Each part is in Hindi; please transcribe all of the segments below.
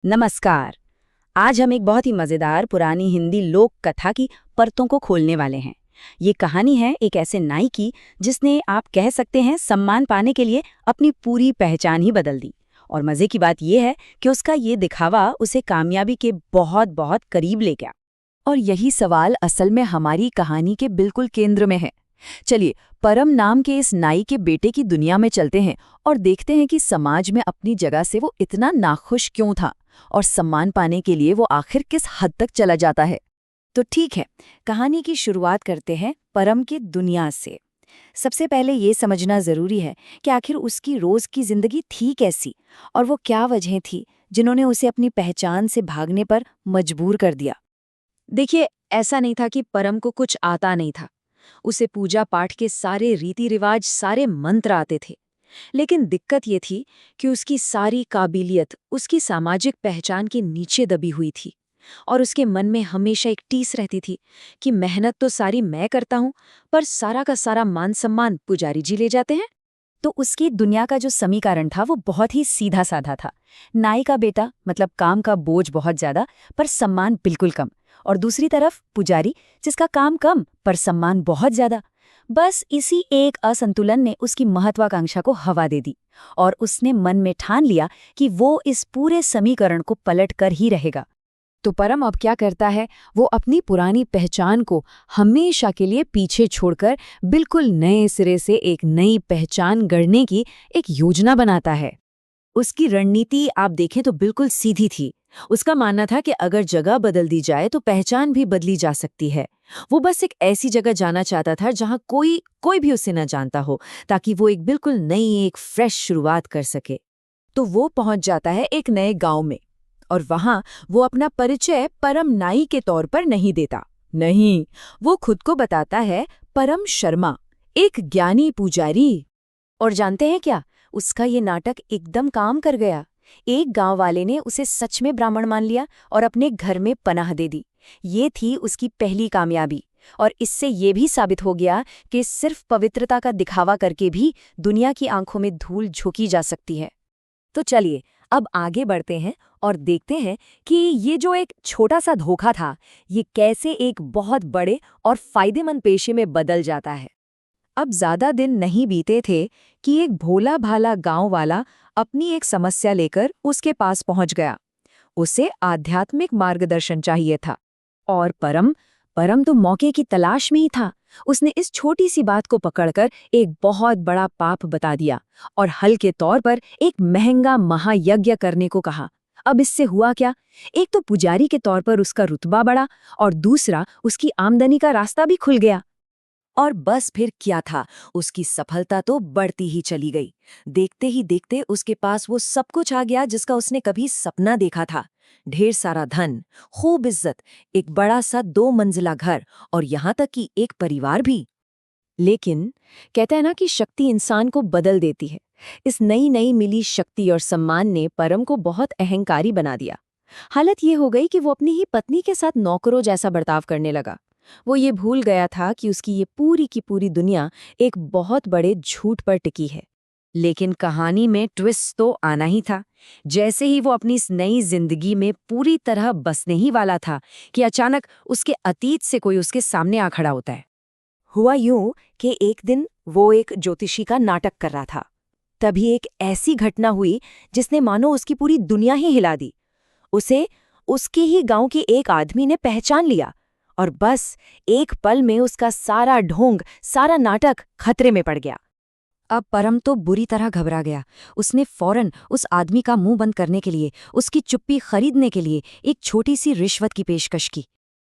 नमस्कार। आज हम एक बहुत ही मजेदार पुरानी हिंदी लोक कथा की परतों को खोलने वाले हैं। ये कहानी है एक ऐसे नाई की जिसने, आप कह सकते हैं, सम्मान पाने के लिए अपनी पूरी पहचान ही बदल दी। और मजे की बात यह है कि उसका ये दिखावा उसे कामयाबी के बहुत बहुत करीब ले गया। और यही सवाल असल में हमारी कहानी के बिल्कुल केंद्र में है। चलिए, परम नाम के इस नाई के बेटे की दुनिया में चलते हैं और देखते हैं कि समाज में अपनी जगह से वो इतना नाखुश क्यों था और सम्मान पाने के लिए वो आखिर किस हद तक चला जाता है। तो ठीक है, कहानी की शुरुआत करते हैं परम की दुनिया से। सबसे पहले ये समझना जरूरी है कि आखिर उसकी रोज की जिंदगी थी कैसी और वो क्या वजह थी जिन्होंने उसे अपनी पहचान से भागने पर मजबूर कर दिया। देखिए, ऐसा नहीं था कि परम को कुछ आता नहीं था। उसे पूजा पाठ के सारे रीति रिवाज, सारे मंत्र आते थे। लेकिन दिक्कत ये थी कि उसकी सारी काबिलियत उसकी सामाजिक पहचान के नीचे दबी हुई थी। और उसके मन में हमेशा एक टीस रहती थी कि मेहनत तो सारी मैं करता हूँ, पर सारा का सारा मान सम्मान पुजारी जी ले जाते हैं। तो उसकी दुनिया का जो समीकरण था वो बहुत ही सीधा साधा था। नाई का बेटा, मतलब काम का बोझ बहुत ज्यादा पर सम्मान बिल्कुल कम। और दूसरी तरफ पुजारी, जिसका काम कम पर सम्मान बहुत ज्यादा। बस इसी एक असंतुलन ने उसकी महत्वाकांक्षा को हवा दे दी और उसने मन में ठान लिया कि वो इस पूरे समीकरण को पलट कर ही रहेगा। तो परम अब क्या करता है, वो अपनी पुरानी पहचान को हमेशा के लिए पीछे छोड़कर बिल्कुल नए सिरे से एक नई पहचान गढ़ने की एक योजना बनाता है। उसकी रणनीति आप देखें तो बिल्कुल सीधी थी। उसका मानना था कि अगर जगह बदल दी जाए तो पहचान भी बदली जा सकती है। वो बस एक ऐसी जगह जाना चाहता था जहां कोई कोई भी उसे न जानता हो, ताकि वो एक बिल्कुल नई, एक फ्रेश शुरुआत कर सके। तो वो पहुंच जाता है एक नए गांव में और वहां वो अपना परिचय परम नाई के तौर पर नहीं देता। नहीं, वो खुद को बताता है परम शर्मा, एक ज्ञानी पुजारी। और जानते हैं क्या, उसका ये नाटक एकदम काम कर गया। एक गांव वाले ने उसे सच में ब्राह्मण मान लिया और अपने घर में पनाह दे दी। ये थी उसकी पहली कामयाबी। और इससे ये भी साबित हो गया कि सिर्फ पवित्रता का दिखावा करके भी दुनिया की आंखों में धूल झोंकी जा सकती है। तो चलिए, अब आगे बढ़ते हैं और देखते हैं कि ये जो एक छोटा सा धोखा था, ये कैसे एक बहुत बड़े और फायदेमंद पेशे में बदल जाता है। अब ज्यादा दिन नहीं बीते थे कि एक भोला भाला गांव वाला अपनी एक समस्या लेकर उसके पास पहुंच गया। उसे आध्यात्मिक मार्गदर्शन चाहिए था। और परम परम तो मौके की तलाश में ही था। उसने इस छोटी सी बात को पकड़कर एक बहुत बड़ा पाप बता दिया और हल के तौर पर एक महंगा महायज्ञ करने को कहा। अब इससे हुआ क्या, एक तो पुजारी के तौर पर उसका रुतबा बढ़ा और दूसरा, उसकी आमदनी का रास्ता भी खुल गया। और बस फिर क्या था, उसकी सफलता तो बढ़ती ही चली गई। देखते ही देखते उसके पास वो सब कुछ आ गया जिसका उसने कभी सपना देखा था। ढेर सारा धन, खूब इज्जत, एक बड़ा सा 2 मंजिला घर और यहाँ तक कि एक परिवार भी। लेकिन कहते हैं ना कि शक्ति इंसान को बदल देती है। इस नई नई मिली शक्ति और सम्मान ने परम को बहुत अहंकारी बना दिया। हालत ये हो गई कि वो अपनी ही पत्नी के साथ नौकरों जैसा बर्ताव करने लगा। वो ये भूल गया था कि उसकी ये पूरी की पूरी दुनिया एक बहुत बड़े झूठ पर टिकी है। लेकिन कहानी में ट्विस्ट तो आना ही था। जैसे ही वो अपनी इस नई जिंदगी में पूरी तरह बसने ही वाला था कि अचानक उसके अतीत से कोई उसके सामने आ खड़ा होता है। हुआ यूं कि एक दिन वो एक ज्योतिषी का नाटक कर रहा था। तभी एक ऐसी घटना हुई जिसने मानो उसकी पूरी दुनिया ही हिला दी। उसे उसके ही गांव के एक आदमी ने पहचान लिया और बस एक पल में उसका सारा ढोंग, सारा नाटक खतरे में पड़ गया। अब परम तो बुरी तरह घबरा गया। उसने फौरन उस आदमी का मुंह बंद करने के लिए, उसकी चुप्पी खरीदने के लिए एक छोटी सी रिश्वत की पेशकश की।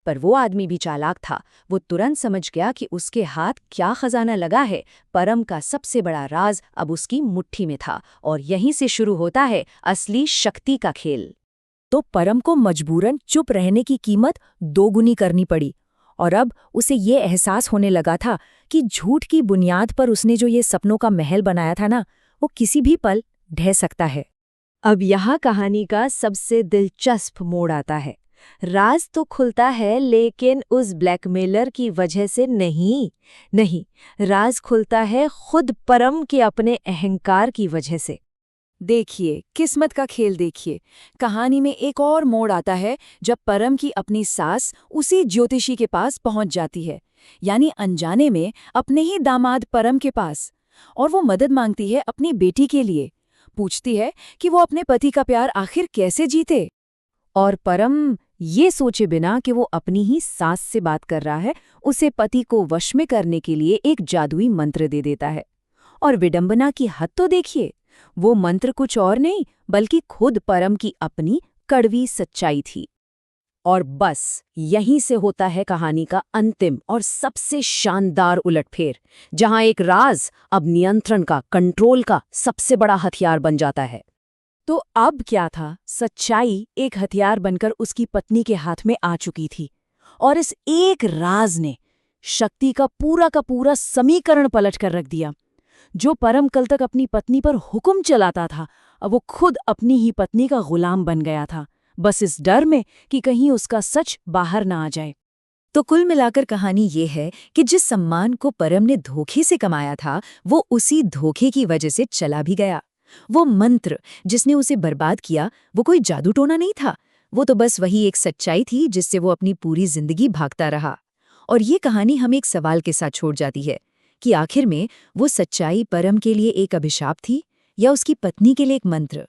पर वो आदमी भी चालाक था। वो तुरंत समझ गया कि उसके हाथ क्या खजाना लगा है। परम का सबसे बड़ा राज अब उसकी मुट्ठी में था और यहीं से शुरू होता है असली शक्ति का खेल। तो परम को मजबूरन चुप रहने की कीमत दोगुनी करनी पड़ी। और अब उसे ये एहसास होने लगा था कि झूठ की बुनियाद पर उसने जो ये सपनों का महल बनाया था ना, वो किसी भी पल ढह सकता है। अब यहाँ कहानी का सबसे दिलचस्प मोड़ आता है। राज तो खुलता है, लेकिन उस ब्लैकमेलर की वजह से नहीं। नहीं, राज खुलता है खुद परम के अपने अहंकार की वजह से। देखिए, किस्मत का खेल देखिए। कहानी में एक और मोड़ आता है जब परम की अपनी सास उसी ज्योतिषी के पास पहुंच जाती है, यानी अनजाने में अपने ही दामाद परम के पास। और वो मदद मांगती है अपनी बेटी के लिए। पूछती है कि वो अपने पति का प्यार आखिर कैसे जीते। और परम ये सोचे बिना कि वो अपनी ही सास से बात कर रहा है, उसे पति को वश में करने के लिए एक जादुई मंत्र दे देता है। और विडंबना की हद तो देखिए, वो मंत्र कुछ और नहीं बल्कि खुद परम की अपनी कड़वी सच्चाई थी। और बस यहीं से होता है कहानी का अंतिम और सबसे शानदार उलटफेर, जहां एक राज अब नियंत्रण का, कंट्रोल का सबसे बड़ा हथियार बन जाता है। तो अब क्या था? सच्चाई एक हथियार बनकर उसकी पत्नी के हाथ में आ चुकी थी, और इस एक राज ने शक्ति का पूरा समीकरण पलट कर रख दिया। जो परम कल तक अपनी पत्नी पर हुक्म चलाता था, अब वो खुद अपनी ही पत्नी का गुलाम बन गया था, बस इस डर में कि कहीं उसका सच बाहर ना आ जाए। तो कुल मिलाकर कहानी ये है कि जिस सम्मान को परम ने धोखे से कमाया था, वो उसी धोखे की वजह से चला भी गया। वो मंत्र जिसने उसे बर्बाद किया, वो कोई जादू टोना नहीं था, वो तो बस वही एक सच्चाई थी जिससे वो अपनी पूरी जिंदगी भागता रहा। और ये कहानी हमें एक सवाल के साथ छोड़ जाती है कि आखिर में वो सच्चाई परम के लिए एक अभिशाप थी या उसकी पत्नी के लिए एक मंत्र।